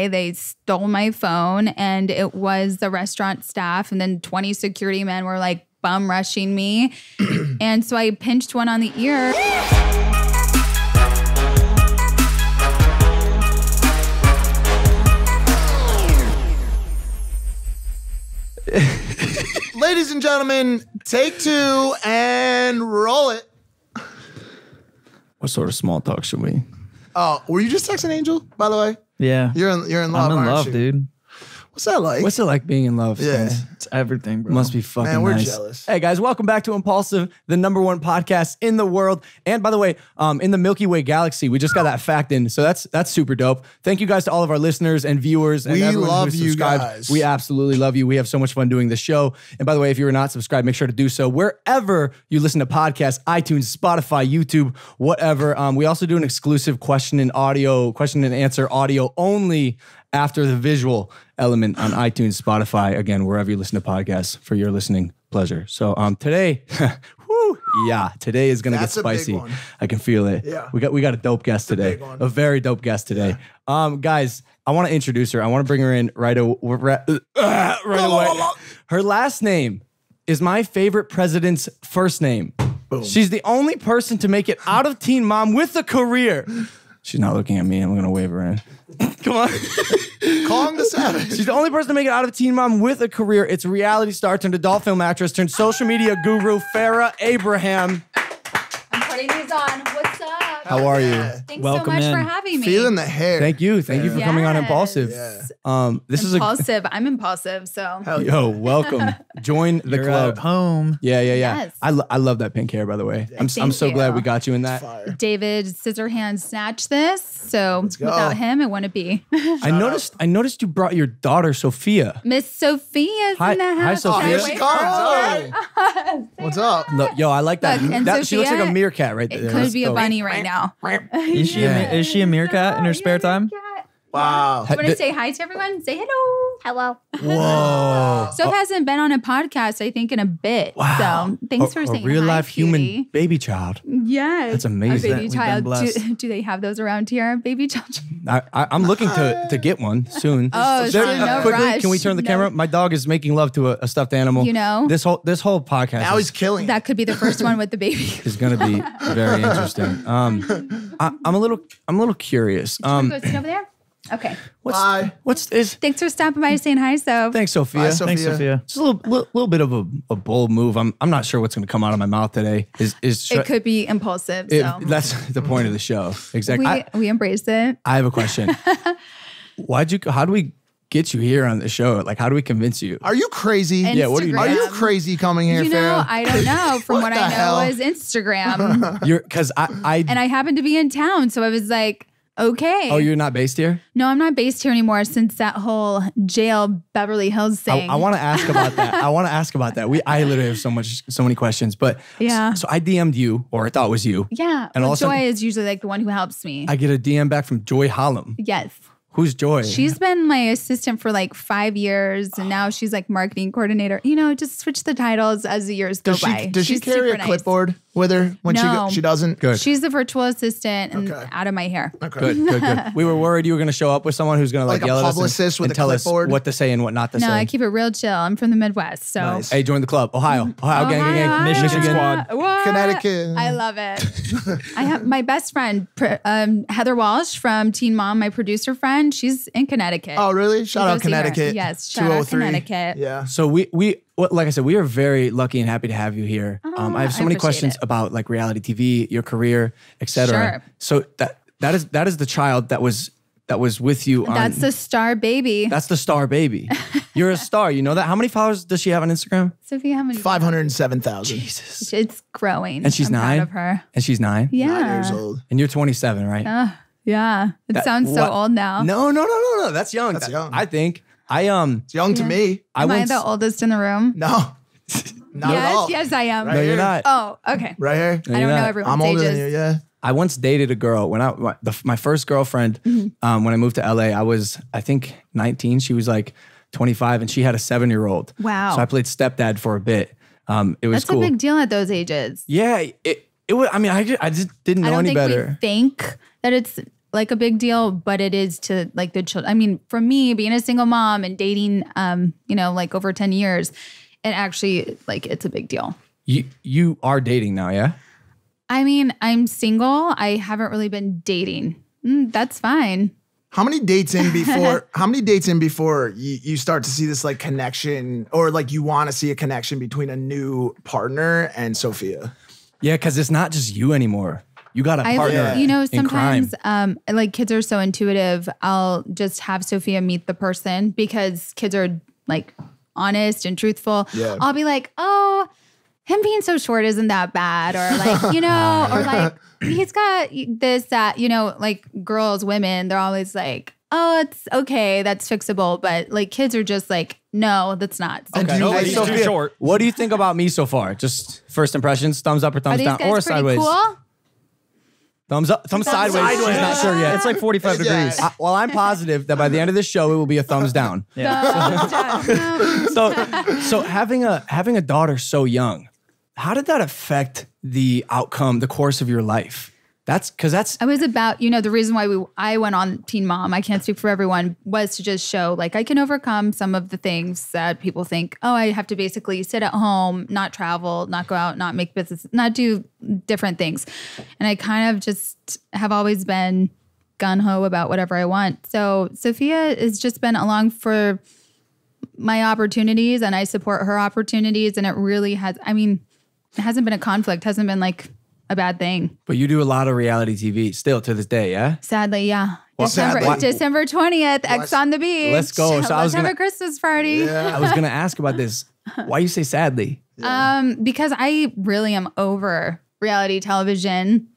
They stole my phone, and it was the restaurant staff, and then 20 security men were like bum rushing me. And so I pinched one on the ear. Ladies and gentlemen, take 2 and roll it. What sort of small talk should we? Oh, were you just texting Angel, by the way? Yeah. You're in love, I'm in love, you? dude. What's that like? What's it like being in love? Yeah. Spence? It's everything, bro. Must be fucking Man, we're nice. jealous. Hey guys, welcome back to Impulsive, the #1 podcast in the world. And by the way, in the Milky Way galaxy, we just got that fact in, so that's super dope. Thank you guys to all of our listeners and viewers and We everyone love who you subscribed. guys. We absolutely love you. We have so much fun doing this show. And by the way, if you are not subscribed, make sure to do so wherever you listen to podcasts: iTunes, Spotify, YouTube, whatever. We also do an exclusive question and answer audio only after the visual element on iTunes, Spotify, again, wherever you listen to podcasts for your listening pleasure. So today, today is gonna That's get a big spicy. one. I can feel it. Yeah. We got a dope guest today, big one. a very dope guest today. Guys, I want to introduce her. I want to bring her in right away. Her last name is my favorite president's first name. Boom. She's the only person to make it out of Teen Mom with a career. She's not looking at me. I'm going to wave her in. Come on. Calm the savage. She's the only person to make it out of Teen Mom with a career. It's reality star turned adult film actress turned social media guru, Farrah Abraham. I'm putting these on. What's up? How are you? Thanks Welcome so much in. for having me. Feeling the hair. Thank you. Thank you for coming on Yes. Impulsive. Yeah. This is Impulsive. I'm impulsive, so. Hell yeah. Yo, welcome. Join the You're club. at home. Yeah. Yes. I love that pink hair, by the way. I'm Thank so you. glad we got you in that. Fire. David Scissorhands snatched this, so go. without him, it wouldn't be. I noticed you brought your daughter Sophia. Miss Sophia's Hi- in the hi, house. Sophia. Oh, here she comes. Oh. What's up? No, yo, I like that. Look, and She looks like a Sophia, meerkat right there. It could That's be a dope. bunny right now. Is she a meerkat in her spare time? Wow. You want to say hi to everyone? Say hello. Hello. Whoa. Soph hasn't been on a podcast, I think, in a bit. Wow. So thanks for a saying real hi, life cutie. human baby child. Yes. That's amazing. A baby We've been child. blessed. Do they have those around here? Baby child. I'm looking to get one soon. Oh, so no quickly, rush. can we turn the No. camera? My dog is making love to a stuffed animal. You know? this whole podcast Now he's killing. That could be the first one with the baby. is going to be very interesting. I'm a little curious. Go sit over there. Okay. Bye. What's this? Thanks for stopping by saying hi, Soph. Thanks, Sophia. Bye, Sophia. Thanks, Sophia. Just a little bit of a bold move. I'm not sure what's going to come out of my mouth today. It could be impulsive. So That's the point of the show. Exactly. we embrace it. I have a question. How do we get you here on the show? Like, how do we convince you? Are you crazy? Yeah, what do you- Are you Instagram. crazy coming here, You know, Farrah? I don't know. From What what the I know hell? is Instagram. Because I And I happened to be in town. So I was like, okay. oh, you're not based here? No, I'm not based here anymore since that whole jail Beverly Hills thing. I want to ask about that. I literally have so many questions. But Yeah. so I DM'd you, or I thought it was you. Yeah. And all Well, of a sudden- Joy is usually like the one who helps me. I get a DM back from Joy Hollum. Yes. Who's Joy? She's been my assistant for like 5 years, and now she's like marketing coordinator. You know, just switch the titles as the years go by. Does she She's carry a super nice. clipboard with her when No. she doesn't? Good. She's the virtual assistant and Okay. out of my hair. Okay. Good. We were worried you were going to show up with someone who's going to Like a yell at us publicist and with a tell clipboard? us what to say and what not to No, say. I keep it real chill. I'm from the Midwest, so. Nice. Hey, join the club. Ohio, gang. Ohio. Michigan squad. What? Connecticut. I love it. I have my best friend, Heather Walsh from Teen Mom, my producer friend. She's in Connecticut. Oh, really? Shout Go out see her. Connecticut. Yes, shout out 203. Connecticut. Yeah. So like I said, we are very lucky and happy to have you here. I have so I many appreciate questions it. about like reality TV, your career, etc. Sure. So that is the child that was with you. That's the star baby. That's the star baby. You're a star. You know that? How many followers does she have on Instagram? Sophia, how many? 507,000. Jesus. It's growing. And she's I'm 9. proud of her. And she's 9. Yeah. 9 years old. And you're 27, right? Yeah. It sounds so what- old now. No. That's young. That's young. I think. It's young to me. Am I the oldest in the room? No. Not at all. Yes, I am. Right No, you're here. not. Oh, okay. Right here. I don't you're know not. everyone's I'm older ages. than you, yeah. I once dated a girl when my first girlfriend, when I moved to LA, I was, I think 19. She was like 25 and she had a 7-year-old. Wow. So I played stepdad for a bit. It was That's cool. a big deal at those ages. Yeah. It was, I mean, I just didn't I know don't any think we better. think that it's like a big deal, but it is to like the children. I mean, for me, being a single mom and dating, like over 10 years, it actually like it's a big deal. You are dating now, yeah? I mean, I'm single. I haven't really been dating. That's fine. How many dates in before? You start to see this like connection, or like you want to see a connection between a new partner and Sophia? Yeah, because it's not just you anymore. You got a partner. Sometimes crime. like kids are so intuitive. I'll just have Sophia meet the person because kids are like honest and truthful. Yeah. I'll be like, oh, him being so short isn't that bad, or like, or like he's got this, that, like girls, women, they're always like, oh, it's okay, that's fixable. But like kids are just like, no, that's not. So Okay. No, Hey, he's Sophia, too short. What do you think about me so far? Just first impressions, thumbs up or are thumbs these down, guys or pretty sideways? cool? Thumbs up, thumbs sideways. sideways. She's not sure yet. It's like 45 Yeah. degrees. Well, I'm positive that by the end of this show, it will be a thumbs down. So having a daughter so young, how did that affect the outcome, the course of your life? That's I was about, the reason why I went on Teen Mom, I can't speak for everyone, was to just show like I can overcome some of the things that people think, oh, I have to basically sit at home, not travel, not go out, not make business, not do different things. And I kind of just have always been gung-ho about whatever I want. So Sophia has just been along for my opportunities, and I support her opportunities. And it really has, it hasn't been a conflict, hasn't been like a bad thing. But you do a lot of reality TV still to this day, yeah? Sadly, yeah. Well, December 20th, X on the Beach. Let's go. So Let's have a Christmas party. I was going to ask about this. Why you say sadly? Because I really am over reality television.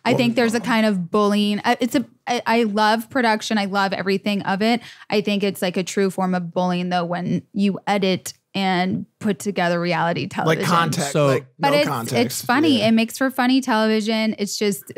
I think there's a kind of bullying. I love production. I love everything of it. I think it's like a true form of bullying, though, when you edit and put together reality television. Like context, So- like But no it's context. funny. Yeah. It makes for funny television. It's just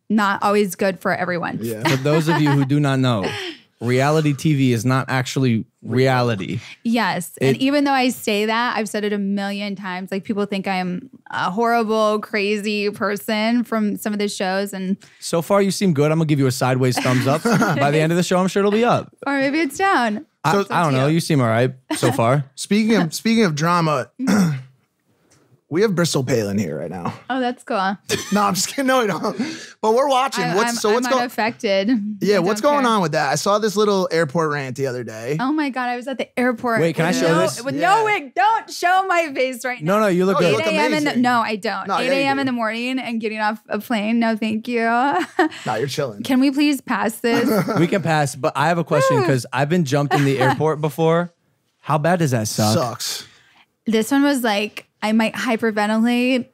not always good for everyone. Yeah. For those of you who do not know, reality TV is not actually reality. Yes. And even though I say that, I've said it a million times. Like people think I'm a horrible, crazy person from some of the shows. And So far, you seem good. I'm going to give you a sideways thumbs up. By the end of the show, I'm sure it'll be up. or maybe it's down. I don't know. You seem all right so far. Speaking of drama, we have Bristol Palin here right now. Oh, that's cool. No, I'm just kidding. No, we don't. But we're watching. I'm What's going? unaffected. Yeah, I what's don't going care. on with that? I saw this little airport rant the other day. Oh my God, I was at the airport. Wait, can I with show this? With Yeah. no wig. Don't show my face right now. No, you look Oh, you good. look 8 a.m. amazing. No, I don't. No, 8 yeah, you a.m. do. in the morning and getting off a plane. No, thank you. No, you're chilling. Can we please pass this? We can pass, but I have a question because I've been jumped in the airport before. How bad does that suck? Sucks. This one was like, I might hyperventilate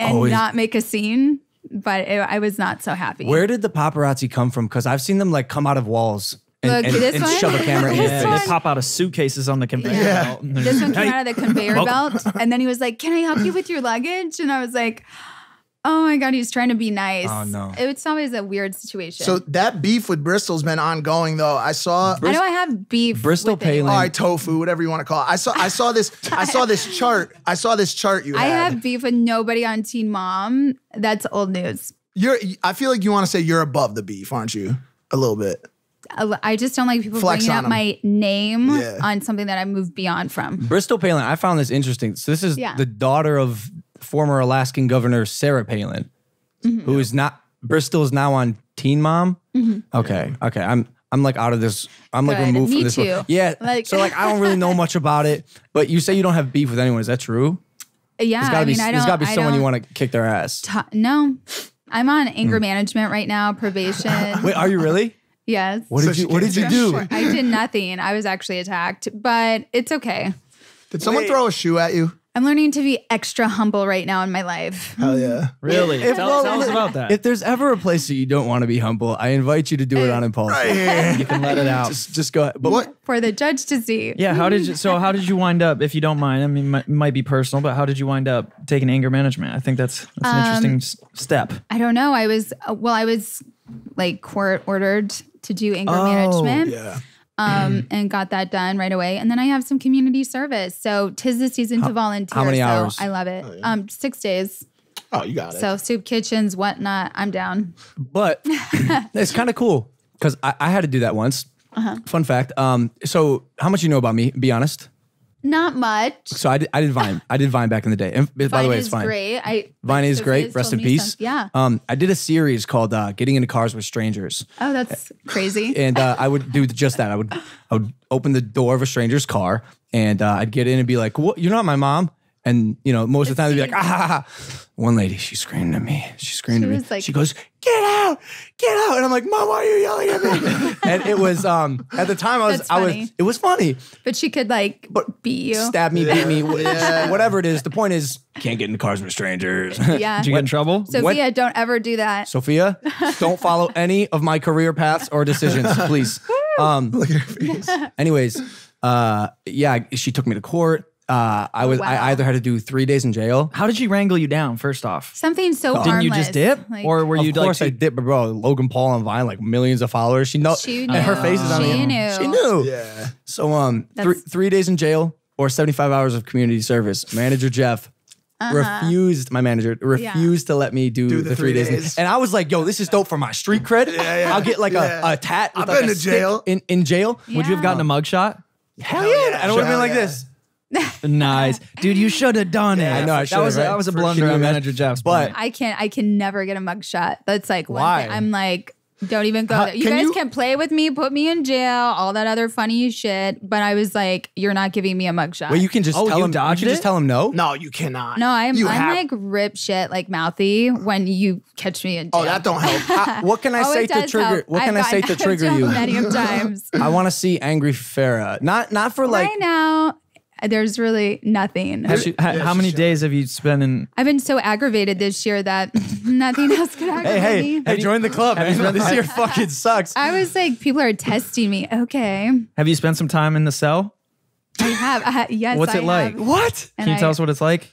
and Oh, not make a scene, but I was not so happy. Where did the paparazzi come from? Because I've seen them like come out of walls and, Look, this one? shove a camera in. This your one? face. They pop out of suitcases on the conveyor Yeah. belt. This one came out of the conveyor Welcome. belt. And then he was like, can I help you with your luggage? And I was like, oh my God, he's trying to be nice. Oh, no. It's always a weird situation. So that beef with Bristol's been ongoing though. I saw. I know I have beef. Bristol with anyone. Palin. All right, tofu, whatever you want to call it. I saw this chart. I saw this chart you I had. have beef with nobody on Teen Mom. That's old news. I feel like you want to say you're above the beef, aren't you? A little bit. I just don't like people Flex bringing on up 'em. my name Yeah. on something that I moved beyond from. Bristol Palin, I found this interesting. So this is Yeah. the daughter of former Alaskan Governor Sarah Palin, who is not, Bristol is now on Teen Mom. Okay. I'm like out of this. I'm like Good. removed Me from this. too. world. Yeah. Like- So like I don't really know much about it, but you say you don't have beef with anyone. Is that true? Yeah, There's gotta I be, mean, I don't. there's gotta be I someone you don't want to kick their ass. No, I'm on anger management right now, probation. Wait, are you really? Yes. What did you do? I did nothing. I was actually attacked, but it's okay. Did someone throw a shoe at you? I'm learning to be extra humble right now in my life. Hell yeah. Really? Tell us about that. If there's ever a place that you don't want to be humble, I invite you to do it on Impulsive. Right here. You can let it out. Just go ahead. But What? For the judge to see. Yeah, how did you wind up, if you don't mind, I mean, it might be personal, but how did you wind up taking anger management? I think that's an interesting step. I don't know. I was like court ordered to do anger management. Yeah. And got that done right away. And then I have some community service. So 'tis the season to volunteer. how many so hours? I love it. 6 days. Oh, you got it. So soup kitchens, whatnot, I'm down. But it's kind of cool because I had to do that once. Fun fact. So how much you know about me? Be honest. Not much. So I did Vine. I did Vine back in the day. And by the way, it's fine. Great. Vine is great. Rest in peace. Yeah. I did a series called "Getting into Cars with Strangers," Oh, that's crazy. and I would do just that. I would open the door of a stranger's car, and I'd get in and be like, "What? You're not my mom." And most of the time they'd be like, ah. One lady, she screamed at me. She screamed at me. Like, she goes, get out. And I'm like, Mom, why are you yelling at me? And it was at the time it was funny. But she could beat you. Stab me, beat me, whatever it is. The point is, can't get into cars with strangers. Yeah. Did you get in trouble? Sophia, don't ever do that. Sophia, don't follow any of my career paths or decisions, please. Look at her face. Anyways, she took me to court. I either had to do 3 days in jail. How did she wrangle you down, first off? Something so harmless. Didn't you just dip? Or were you Of course I dipped, but bro, Logan Paul on Vine, like millions of followers. She knew. She And her knew. face is on the She knew. She knew. Yeah. So 3 days in jail or 75 hours of community service. Manager Jeff refused to let me do the 3 days. And I was like, yo, this is dope for my street cred. I'll get like a tat. I've with been to jail. In jail. Would you have gotten a mugshot? Hell yeah. And it would have been like this. Nice. Dude, you should have done it. I know, I should've, right? That was a For blunder shooting on that. Manager Jeff's But- part. I can never get a mugshot. That's like one Why? thing. I'm like, don't even go there. You can guys you- can play with me, put me in jail, all that other funny shit. But I was like, you're not giving me a mugshot. Well, you can just Oh, tell you him. You dodged can just it? tell him no. No, you cannot. No, I'm You have- like rip shit, like mouthy when you catch me in jail. Oh, that don't help. What can I Oh, say it to does trigger? help. What can I I've say to gotten trigger jailed you? many of times. I want to see angry Farrah. Not for like. Right now, there's really nothing. How many days have you spent in? I've been so aggravated this year that nothing else could aggravate me. Hey, join the club, man. This year fucking sucks. I was like, people are testing me. Okay, Have you spent some time in the cell? I have. Yes, What's I it like? have. What? And Can you tell us what it's like?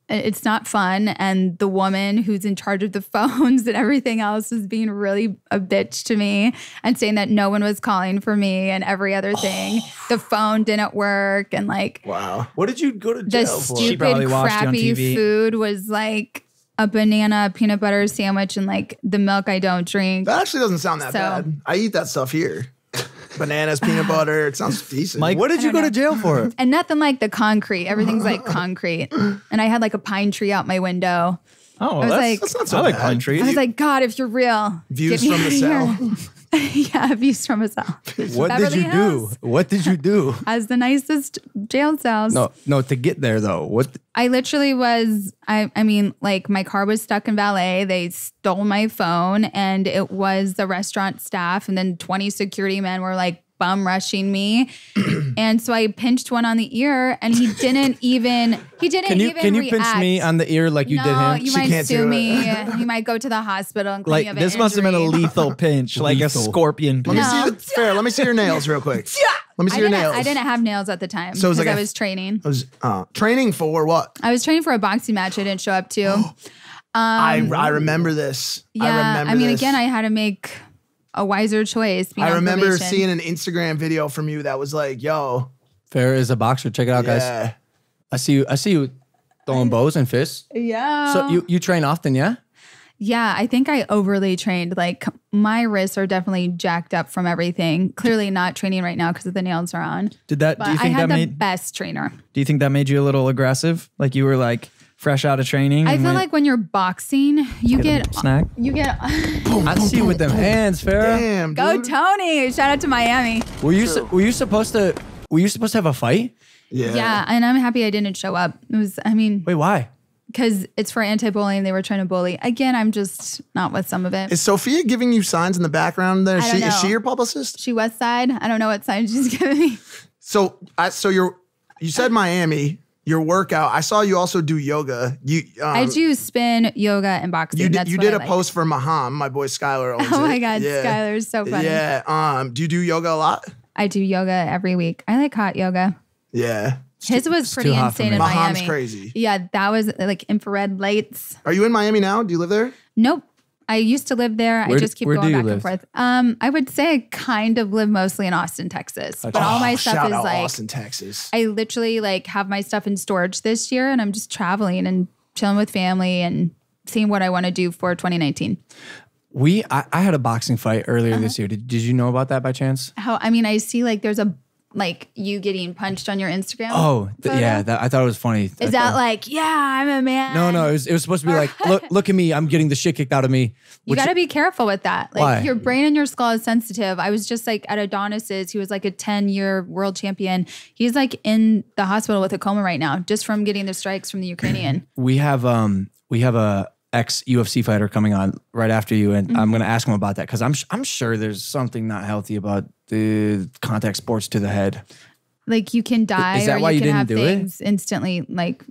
It's not fun, and the woman who's in charge of the phones and everything else was being really a bitch to me and saying that no one was calling for me and every other thing. The phone didn't work, and like Wow. What did you go to the jail for? She stupid probably watched you on crappy TV. food was like a banana peanut butter sandwich and like the milk I don't drink. That actually doesn't sound that So- bad. I eat that stuff here. Bananas, peanut butter. It sounds decent. Mike, What did you go to jail for? And nothing like the concrete. Everything's like concrete. And I had like a pine tree out my window. Oh, was like- That's not so I like bad. pine trees. I was like, God, if you're real, Views get me from the out of cell. here. Yeah, views from a cell. What did Beverly you do? Hills. What did you do? As the nicest jail cells. No, to get there though. What? I literally was, I mean, like my car was stuck in valet. They stole my phone and it was the restaurant staff. And then 20 security men were like bum rushing me. And so I pinched one on the ear and he didn't even Can you pinch react. me on the ear like you did No, him? you She might can't sue do it. me. You might go to the hospital and claim you like have this an must have been a injury. lethal pinch, like a Lethal. scorpion Let me pinch. see the fair. Let me see your nails real quick. Let me see your nails. I didn't have nails at the time So it was because like I a- was training. I was training for what? I was training for a boxing match I didn't show up to. I remember this. Yeah, I remember mean, this. again, I had to make a wiser choice. being I on remember probation. seeing an Instagram video from you that was like, yo, Farrah is a boxer. Check it out, guys. yeah. I see you throwing bows and fists. Yeah. So you train often, yeah? Yeah, I think I overly trained. Like my wrists are definitely jacked up from everything. Clearly not training right now because the nails are on. Did that? But Do you I think had that the made? best trainer. Do you think that made you a little aggressive? Like you were like fresh out of training. I and feel went, like when you're boxing, you "Get a get snack." I see you with them hands, Farrah. Damn, Go dude. Tony! Shout out to Miami. Were you supposed to have a fight? Yeah, and I'm happy I didn't show up. It was, I mean, Wait, why? because it's for anti-bullying. They were trying to bully. Again, I'm just not with some of it. Is Sophia giving you signs in the background there? I don't Is know. she your publicist? She West Side. I don't know what sign she's giving me. So you said Miami, your workout. I saw you also do yoga. I do spin, yoga, and boxing. You did, That's you what did I a like. post for Maham, my boy Skylar owns Oh it. my God, Yeah. Skylar's so funny. Yeah. Do you do yoga a lot? I do yoga every week. I like hot yoga. Yeah. His was pretty too hot for insane me. in Maham's Miami. crazy. Yeah, that was like infrared lights. Are you in Miami now? Do you live there? Nope. I used to live there. Where I just keep do going you back live? and forth. I would say I kind of live mostly in Austin, Texas. But all my stuff shout is out like Austin, Texas. I literally like have my stuff in storage this year and I'm just traveling and chilling with family and seeing what I want to do for 2019. I had a boxing fight earlier this year. Did you know about that by chance? I see like there's you getting punched on your Instagram. Oh, I thought it was funny. Is that like, yeah, I'm a man? No. It was supposed to be like, look at me. I'm getting the shit kicked out of me. You got to be careful with that. Like why? Your brain and your skull is sensitive. I was just like at Adonis's. He was like a 10-year world champion. He's like in the hospital with a coma right now, just from getting the strikes from the Ukrainian. We have a ex-UFC fighter coming on right after you, and I'm going to ask him about that because I'm sure there's something not healthy about the contact sports to the head. Like you can die, Is that or why you you can didn't have do things instantly. Like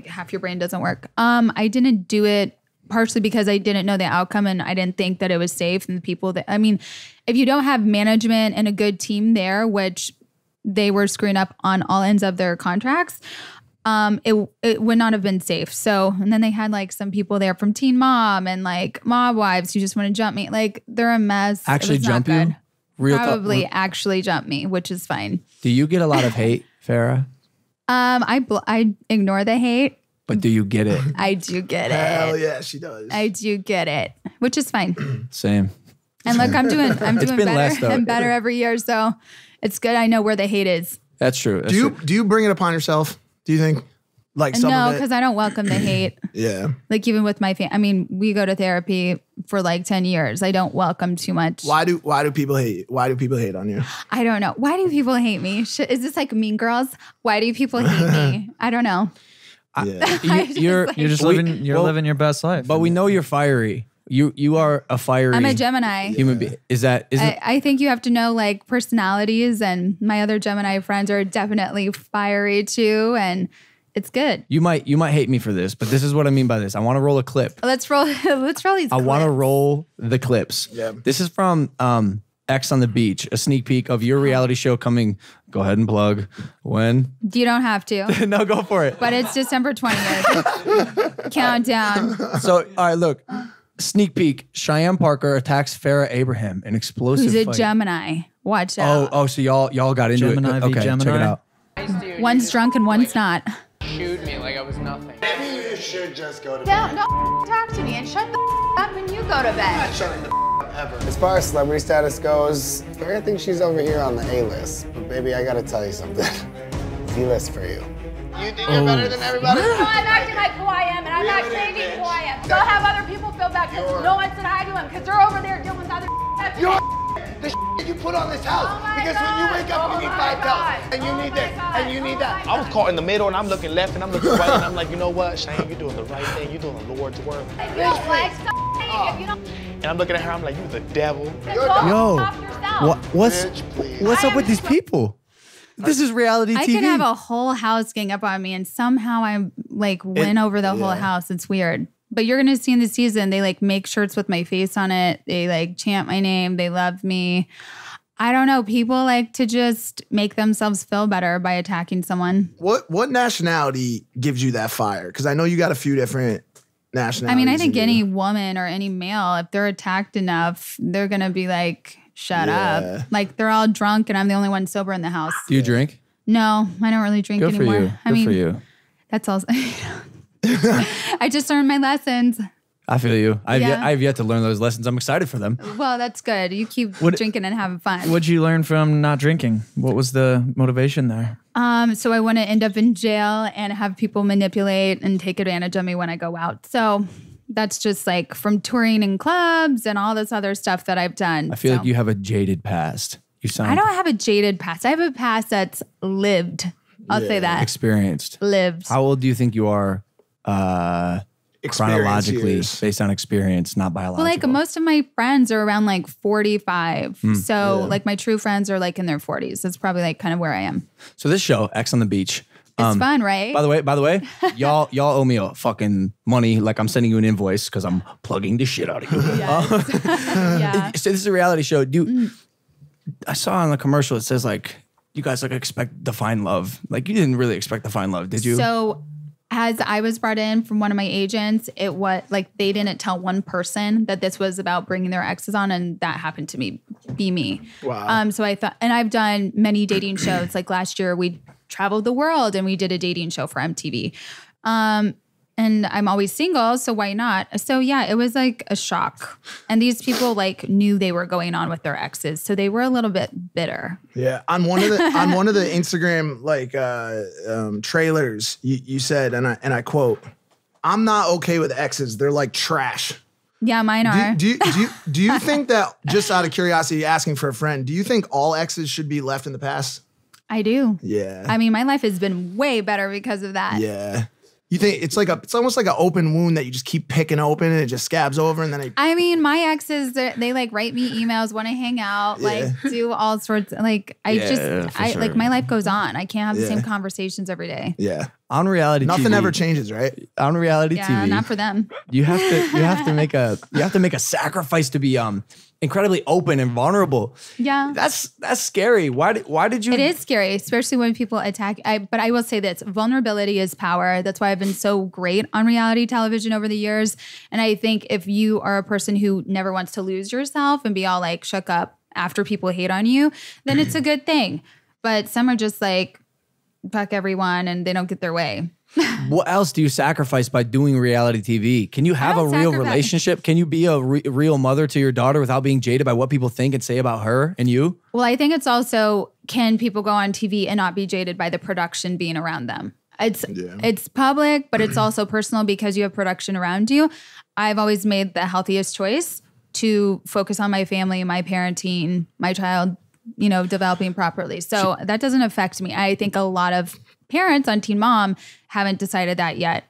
half your brain doesn't work. I didn't do it partially because I didn't know the outcome, and I didn't think that it was safe. And the people if you don't have management and a good team there, which they were screwing up on all ends of their contracts. It would not have been safe. So, and then they had like some people there from Teen Mom and like mob wives who just want to jump me. Like they're a mess. Actually jump you? Probably actually jump me, which is fine. Do you get a lot of hate, Farrah? I ignore the hate. But do you get it? I do get it. Hell yeah, she does. I do get it, which is fine. Same. And look, I'm doing been better less, though. and better every year. So it's good. I know where the hate is. That's true. Do you bring it upon yourself? Do you think? Like some No, of it? because I don't welcome the hate. Yeah. Like even with my family, I mean, we go to therapy for like 10 years. I don't welcome too much. Why do people hate? Why do people hate on you? I don't know. Why do people hate me? Is this like Mean Girls? Why do people hate me? I don't know. Yeah. You're You're living your best life. But we know you're fiery. You are a fiery. I'm a Gemini. human being. I think you have to know like personalities, and my other Gemini friends are definitely fiery too, and it's good. You might hate me for this, but this is what I mean by this. I want to roll a clip. Let's roll these I want to roll the clips. Yeah. This is from X on the Beach, a sneak peek of your reality show coming. Go ahead and plug. When? You don't have to. No, go for it. But it's December 20th. Countdown. So, all right, look. Sneak peek. Cheyenne Parker attacks Farrah Abraham in explosive Who's a fight. Gemini? Watch out. Oh, so y'all got into Gemini it. v. Okay, Gemini? check it out. One's drunk and one's not. Shoot me like I was nothing. Maybe you should just go to bed. Don't talk to me and shut the up when you go to bed. Shutting the up ever. As far as celebrity status goes, I think she's over here on the A-list. But baby, I gotta tell you something. Z-list for you. You think you're better than everybody? No, I'm acting like who I am, and I'm not changing who I am. Go have other people feel bad because no one said hi to him because they're over there dealing with other You're the that you put on this house. Oh my Because when you wake up, you need $5. And you need this, and you need that. I was caught in the middle, and I'm looking left, and I'm looking right, and I'm like, you know what, Cheyenne, you're doing the right thing. You're doing the Lord's work. If you don't like something, if you don't, And I'm looking at her, I'm like, you the devil. go Yo, off yourself. Bitch, please. What's up with these people? This is reality TV. I could have a whole house gang up on me and somehow I like win over the whole house. It's weird. But you're going to see in the season, they like make shirts with my face on it. They like chant my name. They love me. I don't know. People like to just make themselves feel better by attacking someone. What nationality gives you that fire? Because I know you got a few different nationalities. I mean, I think in any you. woman or any male, if they're attacked enough, they're going to be like, shut Yeah. up. Like they're all drunk and I'm the only one sober in the house. Do you drink? No, I don't really drink Good for anymore. you. I Good mean, for you. that's also. I just learned my lessons. I feel you. Yeah. I've yet to learn those lessons. I'm excited for them. Well, that's good. You keep drinking and having fun. What'd you learn from not drinking? What was the motivation there? So I want to end up in jail and have people manipulate and take advantage of me when I go out. So that's just like from touring in clubs and all this other stuff that I've done. I feel like you have a jaded past. You sound I don't have a jaded past. I have a past that's lived. I'll say that. experienced. Lived. How old do you think you are chronologically years. based on experience, not biological? Well, like most of my friends are around like 45. So like my true friends are like in their 40s. That's probably like kind of where I am. So this show, X on the Beach. It's fun, right? By the way, y'all owe me a fucking money. Like I'm sending you an invoice because I'm plugging the shit out of you. Yeah. So this is a reality show. I saw on the commercial it says like you guys like expect to find love. Like you didn't really expect to find love, did you? So as I was brought in from one of my agents, it was like they didn't tell one person that this was about bringing their exes on, and that happened to be me. Wow. So I thought, and I've done many dating shows. Like last year, we traveled the world and we did a dating show for MTV. and I'm always single, so why not? So yeah, it was like a shock. And these people like knew they were going on with their exes, so they were a little bit bitter. Yeah, on one of the Instagram like trailers, you said, and I quote, "I'm not okay with exes. They're like trash." Yeah, mine are. Do you think that, just out of curiosity, asking for a friend, do you think all exes should be left in the past? I do. Yeah. I mean, my life has been way better because of that. Yeah. You think it's almost like an open wound that you just keep picking open and it just scabs over and then I mean, my exes, they like write me emails, want to hang out, like do all sorts. Like like my life goes on. I can't have the same conversations every day. Yeah. On reality Nothing TV, ever changes, right? On reality Yeah, TV, not for them. you have to make a sacrifice to be incredibly open and vulnerable. Yeah. That's scary. Why did you? It is scary, especially when people attack. But I will say this, vulnerability is power. That's why I've been so great on reality television over the years. And I think if you are a person who never wants to lose yourself and be all like shook up after people hate on you, then it's a good thing. But some are just like, fuck everyone and they don't get their way. What else do you sacrifice by doing reality TV? Can you have a real relationship? Can you be a real mother to your daughter without being jaded by what people think and say about her and you? Well, I think it's also, can people go on TV and not be jaded by the production being around them? It's public, but it's also personal because you have production around you. I've always made the healthiest choice to focus on my family, my parenting, my child, developing properly. So that doesn't affect me. I think a lot of parents on Teen Mom haven't decided that yet.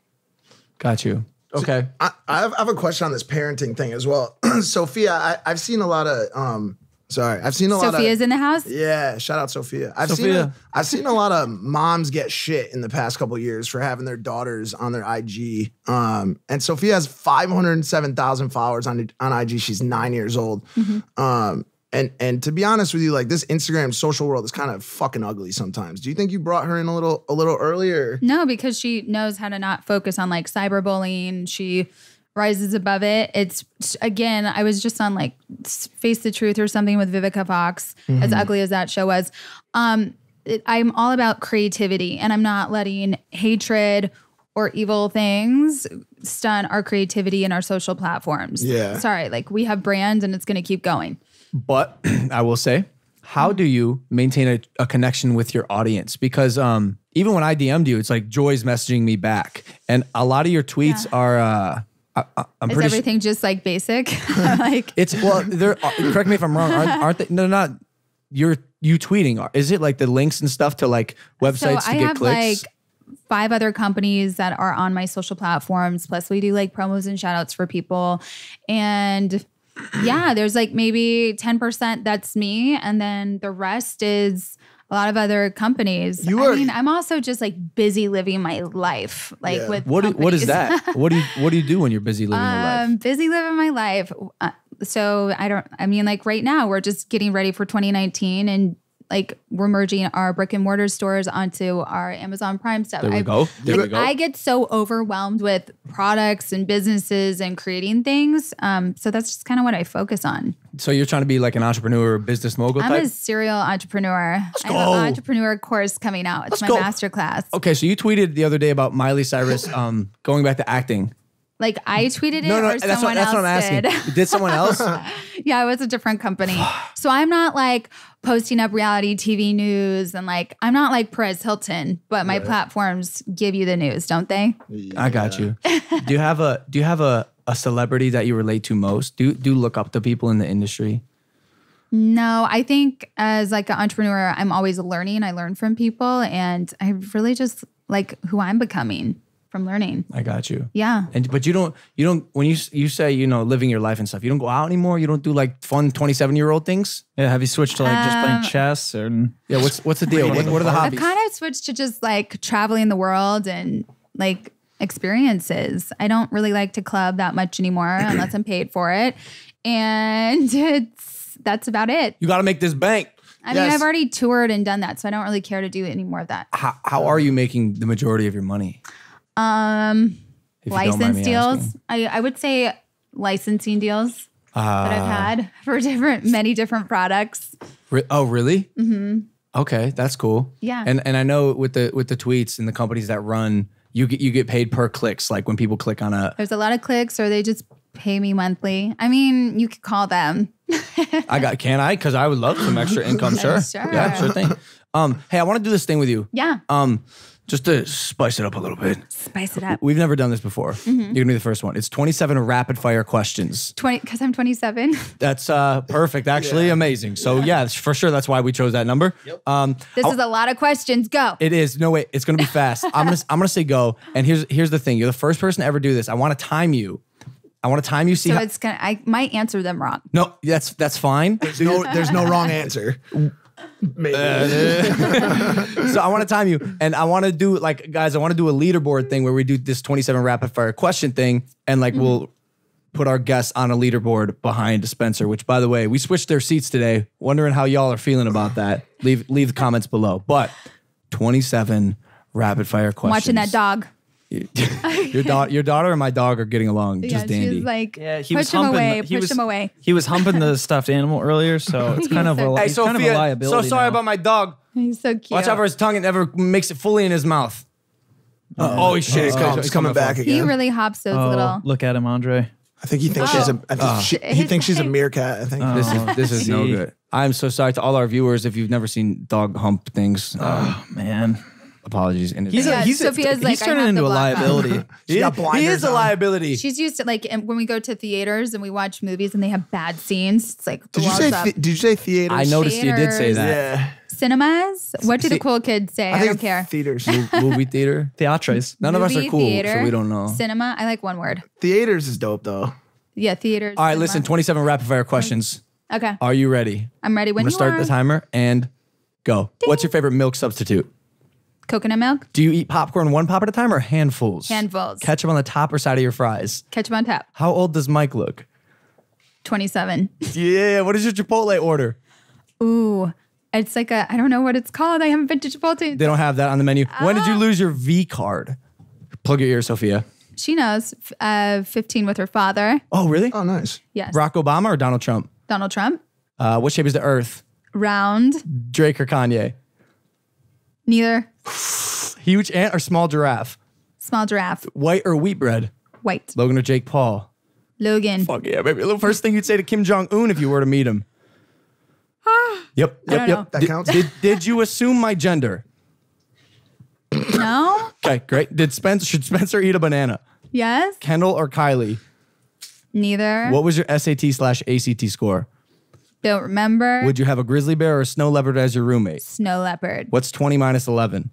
Got you. Okay. I have a question on this parenting thing as well. Sophia, I've seen a lot of Sophia's in the house? Yeah, shout out Sophia. I've seen a lot of moms get shit in the past couple of years for having their daughters on their IG. And Sophia has 507,000 followers on IG. She's 9 years old. Mm-hmm. And to be honest with you, like this Instagram social world is kind of fucking ugly sometimes. Do you think you brought her in a little earlier? No, because she knows how to not focus on like cyberbullying. She rises above it. It's, again, I was just on like Face the Truth or something with Vivica Fox, as ugly as that show was. I'm all about creativity, and I'm not letting hatred or evil things stunt our creativity in our social platforms. Yeah. Sorry, like we have brands and it's going to keep going. But I will say, how do you maintain a connection with your audience? Because even when I DM'd you, it's like Joy's messaging me back. And a lot of your tweets are... Is everything just like basic? Like they're correct me if I'm wrong. Aren't they? No, not you tweeting. Is it like the links and stuff to like websites to get clicks? Like 5 other companies that are on my social platforms. Plus we do like promos and shout outs for people. And yeah, there's like maybe 10% that's me. And then the rest is a lot of other companies. I'm also just like busy living my life. Like with what is that? What do you do when you're busy living your life? Busy living my life. So like right now we're just getting ready for 2019 and like we're merging our brick and mortar stores onto our Amazon Prime stuff. There we go. I get so overwhelmed with products and businesses and creating things. So that's just kind of what I focus on. So you're trying to be like an entrepreneur, business mogul type? I'm a serial entrepreneur. Let's go. I have an entrepreneur course coming out. It's my master class. Okay, so you tweeted the other day about Miley Cyrus going back to acting. Like I tweeted it or that's someone else what I'm asking. did. Did someone else? Yeah, it was a different company. So I'm not like posting up reality TV news and like, I'm not like Perez Hilton, but my platforms give you the news, don't they? Yeah. I got you. Do you have a celebrity that you relate to most? Do you look up to people in the industry? No, I think as like an entrepreneur, I'm always learning. I learn from people and I really just like who I'm becoming from learning. I got you. Yeah. But you don't when you say, living your life and stuff, you don't go out anymore? You don't do like fun 27-year-old things? Yeah, have you switched to like just playing chess or yeah, what's the deal? What are the hobbies? I've kind of switched to just like traveling the world and like experiences. I don't really like to club that much anymore unless I'm paid for it. And that's about it. You got to make this bank. I mean, I've already toured and done that, so I don't really care to do any more of that. How are you making the majority of your money? License deals. I would say licensing deals that I've had for many different products. Oh, really? Mm-hmm. Okay, that's cool. Yeah. And I know with the tweets and the companies that run You get paid per clicks, like when people click on a. There's a lot of clicks, or they just pay me monthly. I mean, you could call them. Can I? Because I would love some extra income. Sure. Sure. Yeah, sure thing. Hey, I want to do this thing with you. Yeah. Just to spice it up a little bit. Spice it up. We've never done this before. You're gonna be the first one. It's 27 rapid fire questions. 20, because I'm 27. That's perfect. Actually, amazing. So yeah, for sure. That's why we chose that number. Yep. This is a lot of questions. Go. It is. No, wait. It's gonna be fast. I'm gonna say go. And here's the thing. You're the first person to ever do this. I want to time you. See so how, it's gonna. I might answer them wrong. no, that's fine. There's no wrong answer. Maybe. So I want to time you, and I want to do guys. I want to do a leaderboard thing where we do this 27 rapid fire question thing, and we'll put our guests on a leaderboard behind Spencer. Which, by the way, we switched their seats today. Wondering how y'all are feeling about that. Leave the comments below. But 27 rapid fire questions. Watching that dog. Your daughter and my dog are getting along just dandy. She was like, He push him away, push him away. He was humping the stuffed animal earlier, so it's kind of a, Hey, he's Sophia, kind of a liability. so sorry now. about my dog. He's so cute. Watch out for his tongue. It never makes it fully in his mouth. Oh shit! He's coming back again. He really hops those little. Look at him, Andre. I think he thinks he thinks she's a meerkat. I think This is no good. I'm so sorry to all our viewers if you've never seen dog hump things. Oh man. Apologies. Sophia's turning into a liability. She got blinders He is a on. liability. She's used to when we go to theaters and we watch movies and they have bad scenes. It's like Did you say theaters? I noticed you did say that. Yeah. Cinemas. What do the cool kids say? I don't care. Theaters. Movie theater. Theatres. None of us are Movie, cool, theater, so we don't know. Cinema. I like one word. Theaters is dope though. Yeah, theaters. All right, cinema. listen. 27 rapid fire questions. Okay. Are you ready? I'm ready when I'm you gonna start are. the timer and go. What's your favorite milk substitute? Coconut milk. Do you eat popcorn one pop at a time or handfuls? Handfuls. Ketchup on the top or side of your fries? Ketchup on top. How old does Mike look? 27. Yeah. What is your Chipotle order? Ooh. It's like I don't know what it's called. I haven't been to Chipotle. They don't have that on the menu. When did you lose your V card? Plug your ear, Sophia. She knows. 15 with her father. Oh, really? Oh, nice. Yes. Barack Obama or Donald Trump? Donald Trump. What shape is the Earth? Round. Drake or Kanye? Neither. Huge ant or small giraffe? Small giraffe. White or wheat bread? White. Logan or Jake Paul? Logan. Fuck yeah, baby. The first thing you'd say to Kim Jong-un if you were to meet him. Yep. I don't know. That counts. Did you assume my gender? No. Okay, great. Should Spencer eat a banana? Yes. Kendall or Kylie? Neither. What was your SAT/ACT score? Don't remember. Would you have a grizzly bear or a snow leopard as your roommate? Snow leopard. What's 20 minus 11?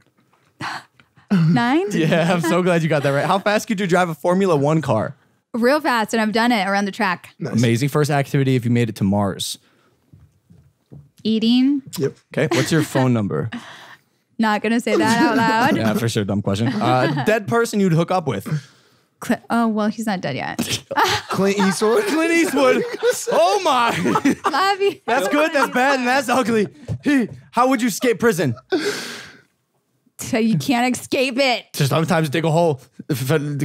9? Yeah, I'm so glad you got that right. How fast could you drive a Formula One car? Real fast, and I've done it around the track. Nice. Amazing first activity if you made it to Mars. Eating. Yep. Okay, what's your phone number? Not gonna say that out loud. Yeah, for sure, dumb question. Dead person you'd hook up with? Oh well, he's not dead yet. Clint Eastwood. Clint Eastwood. Oh my. Love you. That's good, that's bad, and that's ugly. How would you escape prison? So you can't escape it. Just sometimes dig a hole.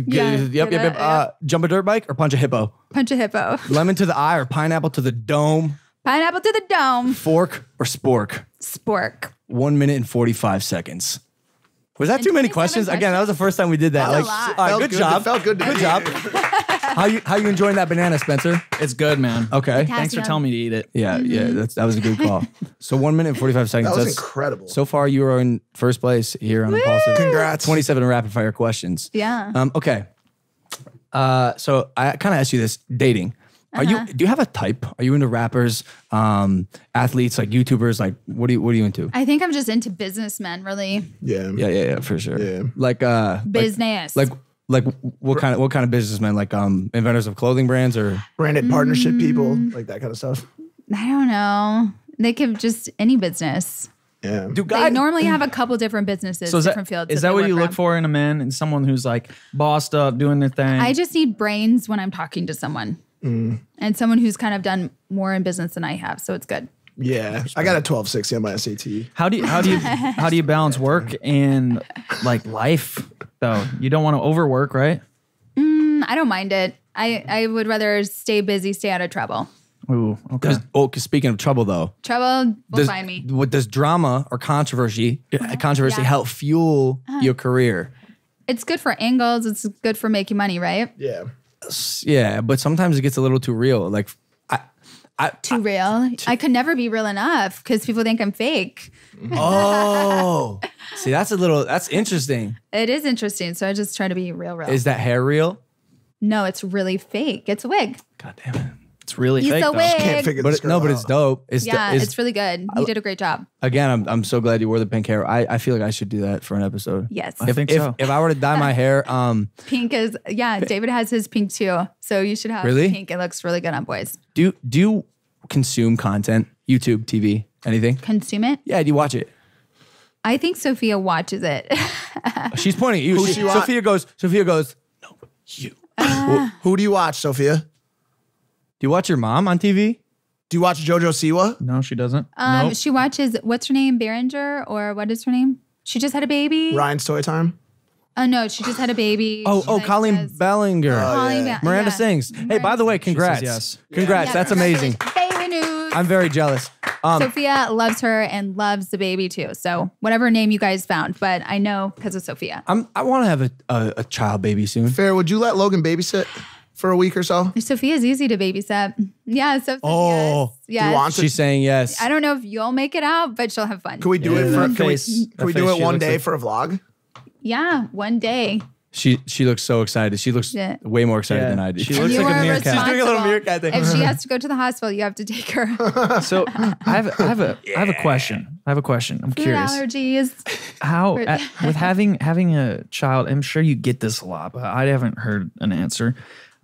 Yeah. Jump a dirt bike or punch a hippo? Punch a hippo. Lemon to the eye or pineapple to the dome? Pineapple to the dome. Fork or spork? Spork. 1 minute and 45 seconds. Was that too many 27 questions? Again, that was the first time we did that. That's a lot. All right, Felt good good. job. It felt good to Good me. job. How you enjoying that banana, Spencer? It's good, man. Okay. Thanks for telling me to eat it. Yeah, that was a good call. So 1 minute and 45 seconds. That was That's- incredible. So far, you are in first place here on Impulsive. Congrats. 27 rapid fire questions. Yeah. Okay. So I kind of asked you this: dating. Do you have a type? Are you into rappers, athletes, like YouTubers? Like, what are you into? I think I'm just into businessmen, really. Yeah. Yeah, for sure. Yeah. Like Business. Like what kind of businessmen? Like inventors of clothing brands or Branded partnership people, like that kind of stuff. I don't know. They could just any business. Yeah. do They guys normally have a couple different businesses, So different fields. is that they what work you look around. for in a man? And someone who's like bossed up, doing their thing? I just need brains when I'm talking to someone. And someone who's kind of done more in business than I have. So it's good. Yeah. I got a 1260 on my SAT. How do you balance work and like life though? You don't want to overwork, right? I don't mind it. I would rather stay busy, stay out of trouble. Ooh, okay. Cause speaking of trouble though, Trouble will find me. What does drama or controversy Yeah. help fuel your career? It's good for angles. It's good for making money, right? Yeah. Yeah, but sometimes it gets a little too real. Like, Too real. I could never be real enough because people think I'm fake. oh, see, that's interesting. It is interesting. So I just try to be real. Is that hair real? No, it's really fake. It's a wig. God damn it. It's really He's fake, a though. wig. Can't figure this girl But it's out. dope. It's really good. You did a great job. Again, I'm so glad you wore the pink hair. I feel like I should do that for an episode. Yes. I think so. If I were to dye my hair, Pink is, David has his pink too. So you should have Really? pink. It looks really good on boys. do you consume content? YouTube, TV, anything? Consume it. Yeah, do you watch it? I think Sophia watches it. She's pointing at you. Who she watch? Sophia goes, no, you. Who do you watch, Sophia? Do you watch your mom on TV? Do you watch JoJo Siwa? No, she doesn't. Nope. She watches, what's her name? Behringer, or what is her name? She just had a baby. Ryan's Toy Time? No, she just had a baby. Oh, She, like, Colleen does- Bellinger. Colleen Ba- Miranda yeah. sings. Hey, by the way, congrats. yes. Congrats. Yeah, That's amazing. Baby news. I'm very jealous. Sophia loves her and loves the baby too. So whatever name you guys found, but I know because of Sophia. I want to have a child baby soon. Farrah, would you let Logan babysit for a week or so? Sophia's easy to babysit. Yeah, Sophia. Oh. yes. Do you want to? She's saying yes. I don't know if you'll make it out, but she'll have fun. Can we do it that for? Can we, face- can we that do face it she one looks day like- for a vlog? Yeah, one day. She looks so excited. She looks Yeah. way more excited Yeah. than I do. She looks You like a are meerkat. She's doing a little responsible. meerkat thing. If she has to go to the hospital, you have to take her. So I have a question. I'm Food curious. allergies. How with having a child, I'm sure you get this a lot, but I haven't heard an answer.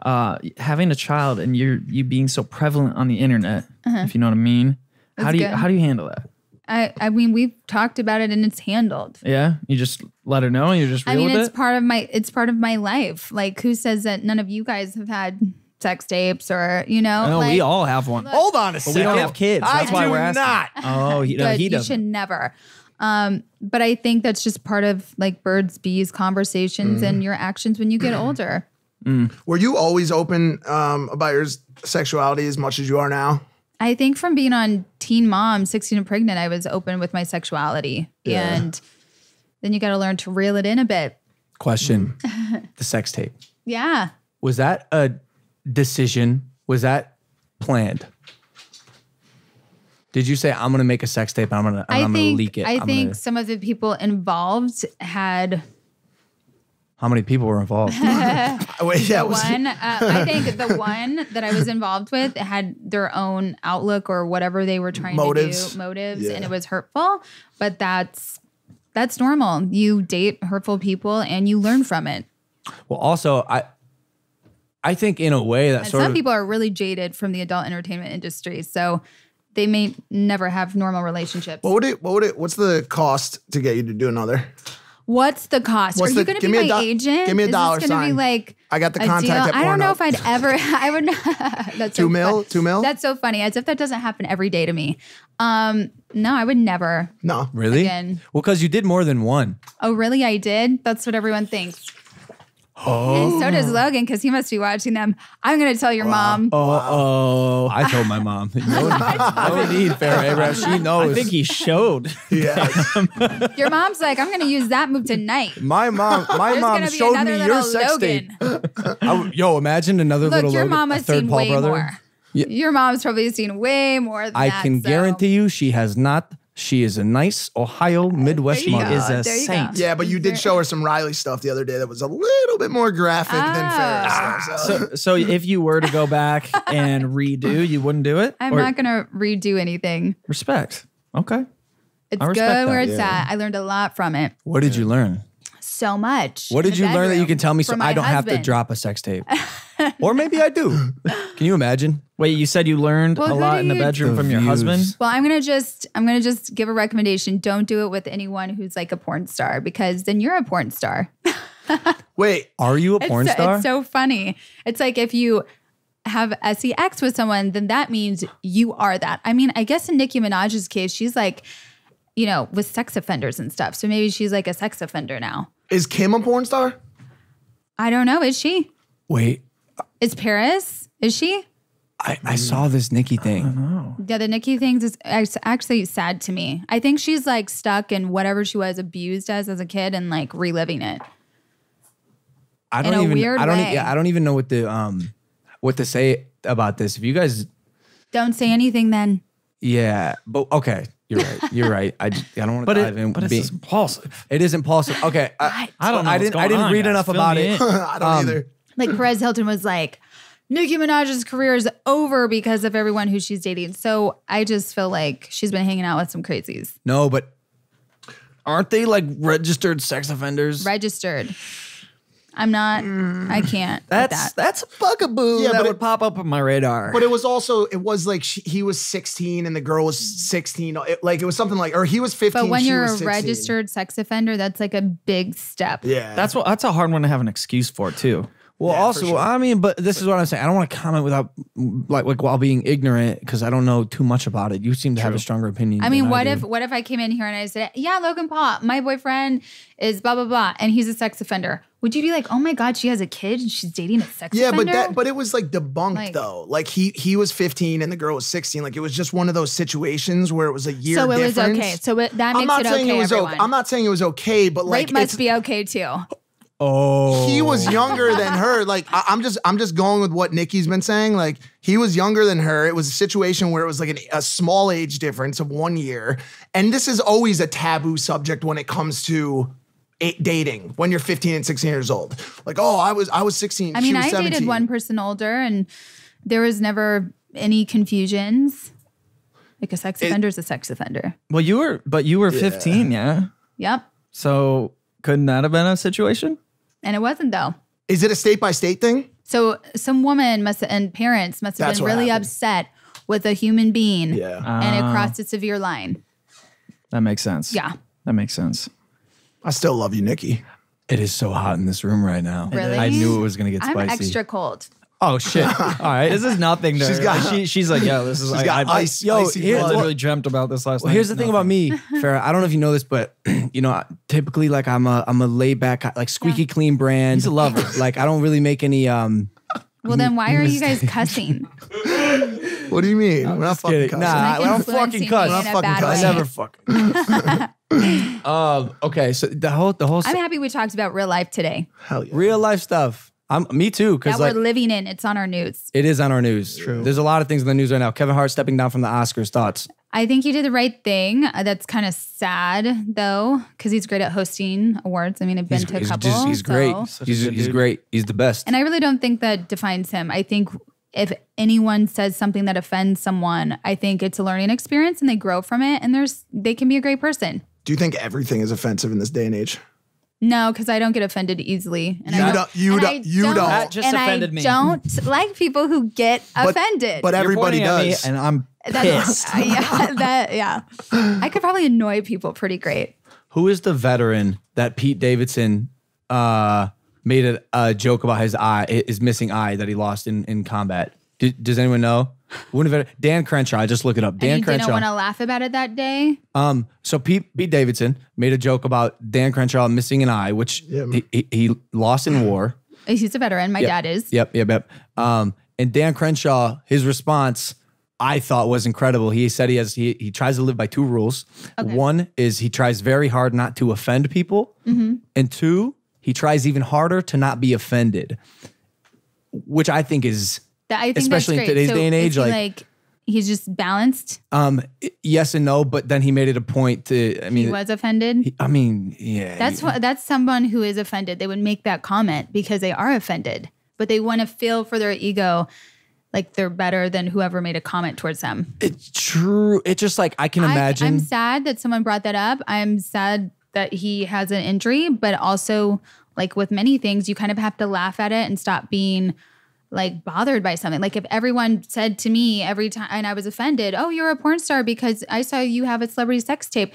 Having a child and you being so prevalent on the internet, if you know what I mean. How do you good. handle that? I mean, we've talked about it and it's handled. Yeah, you just let her know and you're just real I mean, with it's it. part of my life. Like, who says that none of you guys have had sex tapes or, you know? No, like, we all have one. Hold on a But second. we don't have kids. That's why we're asking. not. Oh, good. he You doesn't. should never. But I think that's just part of like birds, bees conversations and your actions when you get older. Were you always open about your sexuality as much as you are now? I think from being on Teen Mom, 16 and Pregnant, I was open with my sexuality. Yeah. And then you got to learn to reel it in a bit. Question. The sex tape. Yeah. Was that a decision? Was that planned? Did you say, I'm going to make a sex tape and I'm going to leak it? I think some of the people involved had How many people were involved? Wait, yeah, was one. I think the one that I was involved with had their own outlook or whatever they were trying Motives. to do, motives, Yeah. and it was hurtful. But that's normal. You date hurtful people and you learn from it. Well, also, I think in a way that And sort some of people are really jaded from the adult entertainment industry, so they may never have normal relationships. what's the cost to get you to do another? What's the cost? What's Are you the- going to give be me a my do- agent? give me a Is dollar this gonna be sign. like I got the a contact deal? at I don't know if Pornhub. I'd ever. I would not. That's so 2 mil? fun. 2 mil? That's so funny. As if that doesn't happen every day to me. No, I would never. No. really? Again. Well, because you did more than one. Oh, really? I did? That's what everyone thinks. Oh. And so does Logan because he must be watching them. I'm going to tell your mom. Oh, I told my mom. No need, Farrah Abraham. She knows. I think he showed. Yeah. Your mom's like, I'm going to use that move tonight. my mom There's gonna be showed me another your little sex tape. Logan. Yo, imagine another Look, little your Logan, mom a has third seen Paul way brother. more. Yeah. Your mom's probably seen way more than I that. can so- guarantee you she has not. She is a nice Ohio Midwest There you mother. go. is a There you saint. go. Yeah, but you did show her some Riley stuff the other day that was a little bit more graphic than Farrah stuff. So. So if you were to go back and redo, you wouldn't do it? I'm Or- not going to redo anything. Respect. Okay. It's I good respect where that, it's at. I learned a lot from it. What did you learn? So much. What in did the you learn that you bedroom can tell me so from my I don't have to husband. drop a sex tape? Or maybe I do. Can you imagine? Wait, you said you learned Well, a who lot do in the you- bedroom The from your views. husband? Well, I'm gonna just give a recommendation. Don't do it with anyone who's like a porn star because then you're a porn star. Wait, Are you a porn star? It's so funny. It's like if you have sex with someone, then that means you are that. I mean, I guess in Nicki Minaj's case, she's like, you know, with sex offenders and stuff. So maybe she's like a sex offender now. is Kim a porn star? I don't know. Is she? Wait, Is Paris? Is she? I saw this Nikki thing. Yeah, the Nikki things is actually sad to me. I think she's like stuck in whatever she was abused as a kid and like reliving it. I in a weird way. I don't even know what to say about this. If you guys don't say anything, then. Yeah, but okay, you're right. You're right. I don't want to dive in. But it's impulsive. It is impulsive. Okay, I don't know. I didn't read enough about it. I don't either. Like Perez Hilton was like, Nicki Minaj's career is over because of everyone who she's dating. So I just feel like she's been hanging out with some crazies. No, but aren't they like registered sex offenders? Registered. I'm not. I can't. with that. That's a bugaboo Yeah, that but would pop up on my radar. But it was like he was 16 and the girl was 16. It was something like, or he was 15. But when she you're was a 16. registered sex offender, that's like a big step. Yeah. That's a hard one to have an excuse for too. Well, Yeah, also, for sure. I mean, but this is what I'm saying. I don't want to comment without, like while being ignorant because I don't know too much about it. You seem to have a stronger opinion. I mean, than what if I came in here and I said, yeah, Logan Paul, my boyfriend is blah, blah, blah, and he's a sex offender. Would you be like, oh my God, she has a kid and she's dating a sex offender? Yeah, but it was like debunked though. Like he was 15 and the girl was 16. Like it was just one of those situations where it was a year So it was difference. okay. So that makes it okay, everyone. I'm not saying it was okay, but like Rape must be okay too. Oh, he was younger than her. Like I'm just going with what Nikki's been saying. Like he was younger than her. It was a situation where it was like a small age difference of 1 year, and this is always a taboo subject when it comes to dating when you're 15 and 16 years old. Like, oh, I was 16. I mean, she was I 17. dated one person older, and there was never any confusions. Like a sex offender is a sex offender. Well, you were 15, yeah. Yep. So couldn't that have been a situation? And it wasn't though. Is it a state by state thing? So some woman and parents must have That's been what really happened. upset with a human being. Yeah. And it crossed a severe line. That makes sense. Yeah. That makes sense. I still love you, Nikki. it is so hot in this room right now. Really? I knew it was gonna get spicy. I'm extra cold. Oh shit! All right, This is nothing to She's her. got- She's like, yeah, this is. She's got icy here's I blood. literally dreamt about this last night. Here's the thing about me, Farrah. I don't know if you know this, but you know, typically like I'm a laid back, like squeaky clean brand. He's a lover. Like I don't really make any. Well, then why are you guys cussing? What do you mean? We're not just fucking kidding. cussing. Nah, Like I don't influencing fucking cuss. me I'm in a not bad fucking way. cussing. I never fucking. Okay, so the whole I'm happy we talked about real life today. Hell yeah. real life stuff. Me too, because That like we're living in. It's on our news. it is on our news. True. There's a lot of things in the news right now. Kevin Hart stepping down from the Oscars. Thoughts? I think he did the right thing. That's kind of sad though, because he's great at hosting awards. I mean, I've been to a couple. He's great. so- He's great. He's the best. And I really don't think that defines him. I think if anyone says something that offends someone, I think it's a learning experience and they grow from it and they can be a great person. Do you think everything is offensive in this day and age? No, because I don't get offended easily. And You I don't- you and don't- I you don't. That just and offended I me. don't like people who get offended. But everybody You're pointing at does. me and I'm That's, pissed. yeah. I could probably annoy people pretty great. Who is the veteran that Pete Davidson made a joke about his missing eye that he lost in combat? Does anyone know? Dan Crenshaw. Just look it up. Dan And you Crenshaw. didn't want to laugh about it that day? So Pete Davidson made a joke about Dan Crenshaw missing an eye, which he lost in war. He's a veteran. My dad is. Yep. And Dan Crenshaw, his response, I thought was incredible. He said he tries to live by two rules. Okay. One is he tries very hard not to offend people, and two, he tries even harder to not be offended, which I think is I think especially in that's great. today's day and age, is he like he's just balanced. yes and no. But then he made it a point to. I mean, He was offended. yeah. That's someone who is offended. They would make that comment because they are offended, but they want to feel for their ego like they're better than whoever made a comment towards them. It's true. It's just like I can imagine. I'm sad that someone brought that up. I'm sad that he has an injury, but also like with many things, you kind of have to laugh at it and stop being like bothered by something. Like if everyone said to me every time and I was offended, oh, you're a porn star because I saw you have a celebrity sex tape.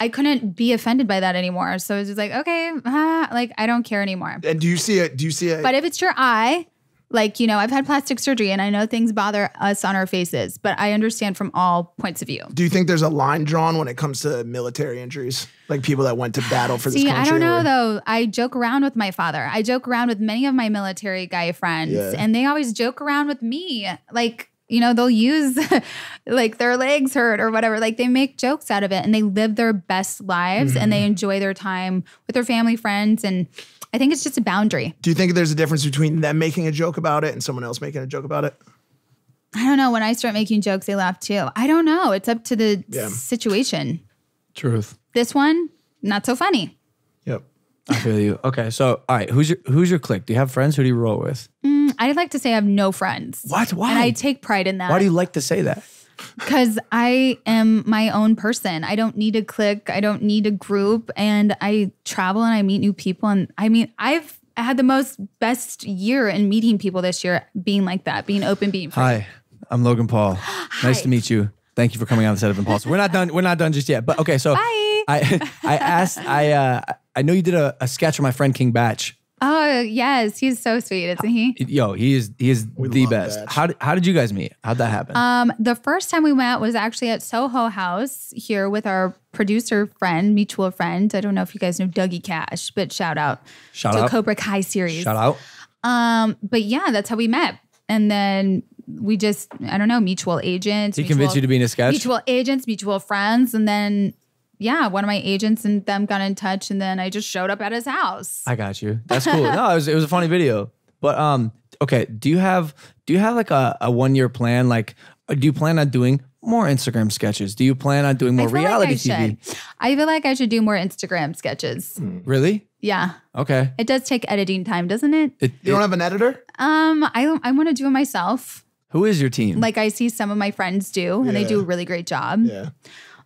I couldn't be offended by that anymore. So it's just like, okay, like I don't care anymore. And do you see it? But if it's your eye, like, you know, I've had plastic surgery and I know things bother us on our faces, but I understand from all points of view. Do you think there's a line drawn when it comes to military injuries? Like people that went to battle for this See, country? I don't know or- though. I joke around with my father. I joke around with many of my military guy friends, and they always joke around with me. Like, you know, they'll use like their legs hurt or whatever. Like they make jokes out of it and they live their best lives and they enjoy their time with their family, friends. And I think it's just a boundary. Do you think there's a difference between them making a joke about it and someone else making a joke about it? I don't know. When I start making jokes, they laugh too. I don't know. It's up to the Yeah. situation. Truth. This one, not so funny. Yep. I feel you. Okay, so all right, who's your clique? Do you have friends? Who do you roll with? I'd like to say I have no friends. What? Why? And I take pride in that. Why do you like to say that? Because I am my own person. I don't need a clique. I don't need a group. And I travel and I meet new people. And I mean, I've had the best year in meeting people this year, being like that, being open, being free. Hi, I'm Logan Paul. Nice Hi. to meet you. Thank you for coming on the set of Impaulsive. We're not done. We're not done just yet. But okay, so Bye. I know you did a sketch for my friend King Batch. Oh, yes. He's so sweet, isn't he? Yo, he is the love best. Batch. How did you guys meet? How'd that happen? The first time we met was actually at Soho House here with our producer friend, mutual friend. I don't know if you guys know Dougie Cash, but shout out to Cobra Kai series. Shout out. But yeah, that's how we met. And then we just, I don't know, mutual agents. He convinced you to be in a sketch? Mutual agents, mutual friends. And then, yeah, one of my agents and them got in touch. And then I just showed up at his house. I got you. That's cool. No, it was a funny video. But okay, do you have like a 1 year plan? Like, do you plan on doing more Instagram sketches? Do you plan on doing more reality TV? I feel like I should do more Instagram sketches. Really? Yeah. Okay. It does take editing time, doesn't it? You don't have an editor? I want to do it myself. Who is your team? Like I see some of my friends do, and they do a really great job. Yeah.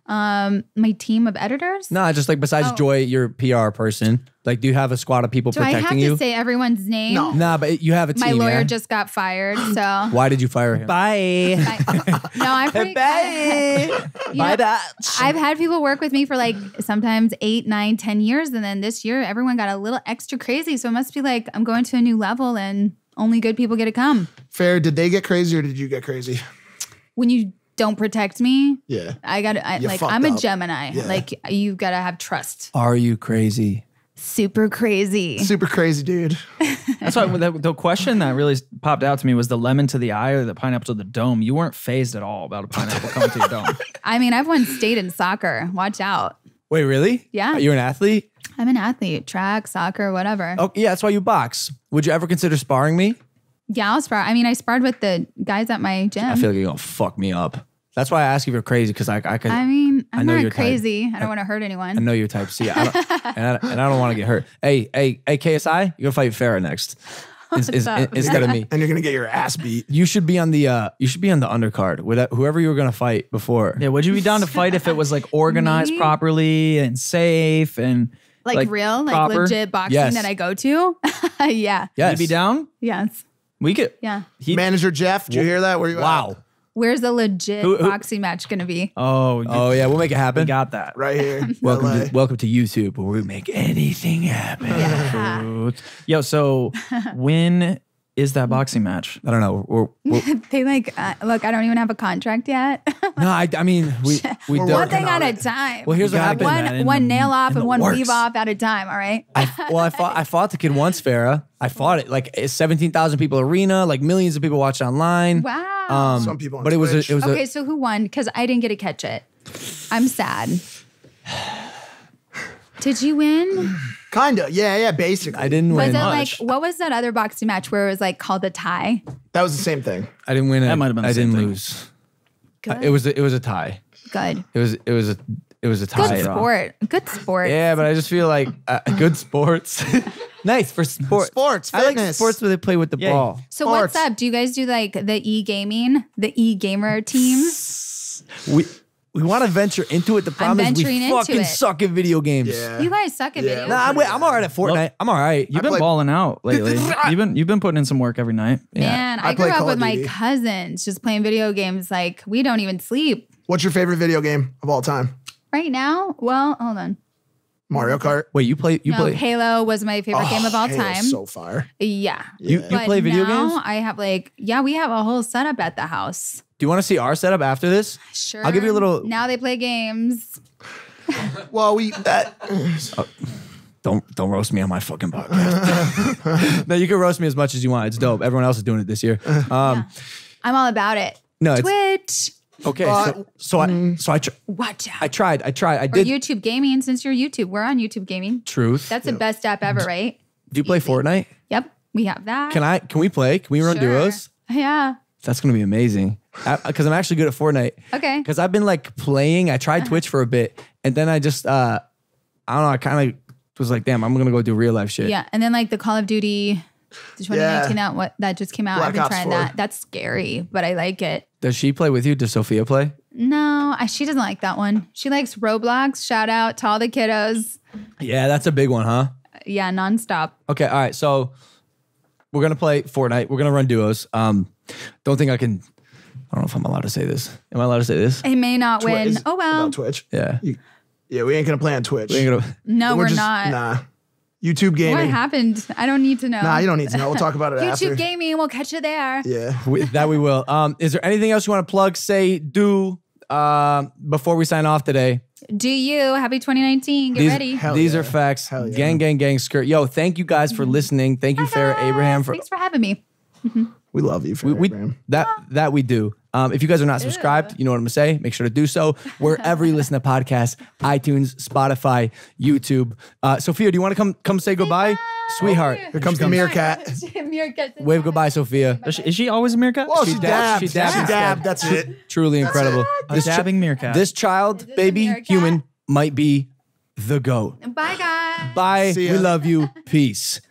My team of editors. No, just like besides Joy, your PR person. Like, do you have a squad of people Do I protecting have you? to say everyone's name? No. Nah, but you have a team. My lawyer yeah? just got fired, so. Why did you fire him? Bye. No, I'm pretty Bye, Dutch. I've had people work with me for like sometimes 8, 9, 10 years. And then this year, everyone got a little extra crazy. So it must be like I'm going to a new level and only good people get to come. Fair. Did they get crazy or did you get crazy? When you don't protect me, Yeah. like fucked I'm a up. Gemini. Yeah. Like you got to have trust. Are you crazy? Super crazy. Super crazy, dude. That's why the question that really popped out to me was the lemon to the eye or the pineapple to the dome. You weren't phased at all about a pineapple coming to your dome. I mean, I've won state in soccer. Watch out. Wait, really? Yeah. You're an athlete? I'm an athlete, track, soccer, whatever. Oh, yeah, that's why you box. Would you ever consider sparring me? Yeah, I'll spar. I mean, I sparred with the guys at my gym. I feel like you're gonna fuck me up. That's why I ask you if you're crazy, because I could. I mean, I'm know your not type. crazy. I don't want to hurt anyone. I know your type. See, I don't, and I don't want to get hurt. Hey, KSI, you're gonna fight Farrah next, instead of me. And you're gonna get your ass beat. You should be on the undercard with whoever you were gonna fight before. Yeah, would you be down to fight if it was like organized Me? properly and safe and like real, like proper? legit boxing Yes. that I go to? Yeah. Yes. You'd be down? Yes. We could. Yeah. Manager Jeff, did you hear that? Where you Wow. at? Where's the legit Who- boxing match going to be? Oh yeah, we'll make it happen. We got that. Right here. Welcome LA. to YouTube, where we make anything happen. Yo, so when is that boxing match? I don't know. We're They like, look, I don't even have a contract yet. no, I mean we We're don't. One working thing on at a it. time. Well, here's what gotta get happened. that in one the- nail off in and the one works. weave off at a time. All right. I fought the kid once, Farrah. I fought it like 17,000 people arena, like millions of people watched online. Wow. Some people on But it was Twitch. Okay, so who won? Because I didn't get to catch it. I'm sad. Did you win? Kinda. Yeah, basically. I didn't Was win. it like, what was that other boxing match where it was like called a tie? That was the same thing. I didn't win. That might have been the I same didn't thing. lose. Good. It was a tie. Good. It was a tie. Good sport. Good sport. Yeah, but I just feel like good sports. Nice for sports. Sports, I like fitness. sports where they play with the Yeah. ball. So Sports. what's up? Do you guys do like the e-gaming, the e-gamer team? We want to venture into it. The problem is venturing we into fucking it. suck at video games. Yeah. You guys suck at Yeah, video. Nah, I'm all right at Fortnite. I'm all right. You've been play- balling out lately. you've been putting in some work every night. Man, I play grew up Call with of my Duty. cousins just playing video games. Like we don't even sleep What's your favorite video game of all time? right now. Well, hold on. Mario Kart. Wait, you play? No, Halo was my favorite game of all Halo's time. So far. Yeah. You But play video now games? I have we have a whole setup at the house. Do you want to see our setup after this? Sure. I'll give you a little. Now they play games. Well, Don't roast me on my fucking podcast. No, you can roast me as much as you want. It's dope. Everyone else is doing it this year. I'm all about it. No, it's Twitch. okay. So Watch out. I tried. I Or did. YouTube gaming, since you're YouTube. We're on YouTube gaming. Truth. That's the best app ever, right? Do you play Fortnite? Yep, we have that. Can we play? Can we run Sure. duos? Yeah. That's gonna be amazing. Because I'm actually good at Fortnite. Okay. Because I've been like playing. I tried Twitch for a bit, and then I just I don't know. I kind of was like, damn, I'm gonna go do real life shit. Yeah, and then like the Call of Duty 2019 that just came out. Black I've been Ops trying 4. that. That's scary, but I like it. Does she play with you? Does Sophia play? No, she doesn't like that one. She likes Roblox. Shout out to all the kiddos. Yeah, that's a big one, huh? Yeah, nonstop. Okay, all right. So we're gonna play Fortnite. We're gonna run duos. Don't think I can. I don't know if I'm allowed to say this. Am I allowed to say this? It may not win. Is- Oh well. About Twitch. Yeah. Yeah, we ain't gonna play on Twitch. We ain't gonna. No, we're just, not. Nah. YouTube What gaming. happened? I don't need to know. Nah, you don't need to know. We'll talk about it after. YouTube gaming. We'll catch you there. Yeah. That we will. Is there anything else you want to plug, say, do before we sign off today? Do you? Happy 2019. Get ready. These yeah. are facts. Hell yeah. Gang, gang, gang, skirt. Yo, thank you guys for listening. Thank you, Farrah Abraham, for Thanks for having me. We love you, we Abraham. that we do. If you guys are not subscribed, you know what I'm gonna say. Make sure to do so wherever you listen to podcasts: iTunes, Spotify, YouTube. Sophia, do you want to come say goodbye, sweetheart? Here comes the meerkat. Wave goodbye, Sophia. Is she always a meerkat? Well, she dabbed. She dabbed. That's it. Truly incredible. A dabbing meerkat. This child, baby, meerkat. human, might be the GOAT. Bye, guys. Bye. See ya. We love you. Peace.